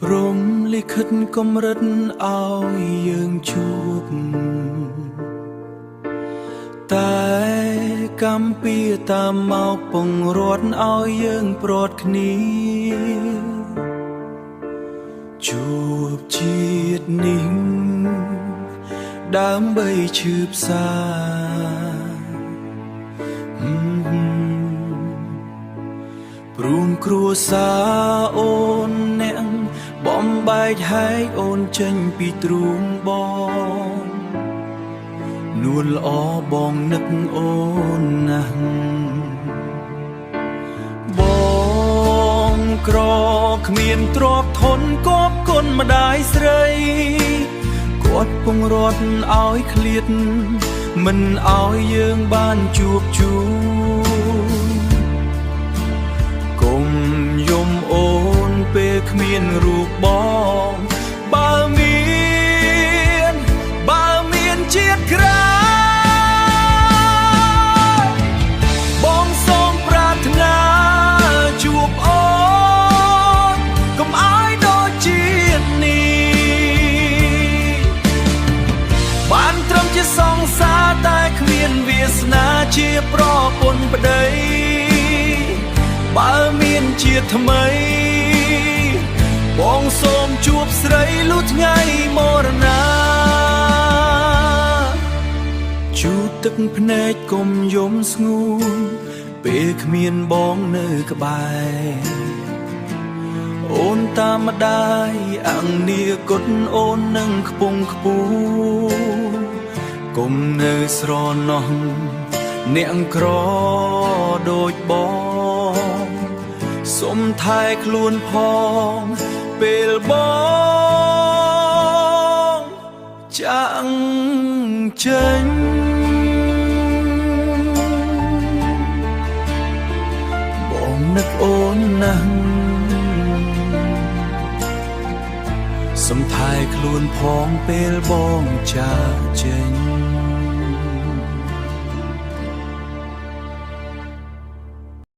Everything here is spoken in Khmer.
ព្រំលិខិតកម្រិតឲ្យយើងជួបតែកម្មពៀតាមមកពងរត់ឲ្យយើងព្រាត់គ្នាជួបជាតិនេះដើម្បីឈឺផ្សាព្រមគ្រួសារអូនអ្នកបំបែកហែកអូនចេញពីទ្រូងបងនួនល្អបងនឹកអូនណាស់បងក្រគ្មានទ្រព្យធនគប់គុណម្ដាយស្រីគាត់ពងរត់ឲ្យឃ្លាតមិនឲ្យយើងបានជួបជុំកុំយំអូនពេលគ្មានរូបបងបើមានជាតិក្រោយបងសូមប្រាថ្នាជួបអូនកុំឲ្យដូចជាតិនេះបានត្រឹមជាសង្សារតែគ្មានវាសនាជាប្រពន្ធប្តីបើមានជាតិថ្មីបងសូមជួបស្រីលុះថ្ងៃមរណាជូតទឹកភ្នែកកុំយំស្ងួនពេលគ្មានបងនៅក្បែរអូនតាមម្ដាយអង្គនីកុដអូននឹងខ្ពង់ខ្ពស់កុំនៅស្រណោះអ្នកក្រដូចបងសុំថែខ្លួនផងពេលបងចាក់ចេញបងនឹកអូនណាស់សុំថែខ្លួនផងពេលបងចាក់ចេញ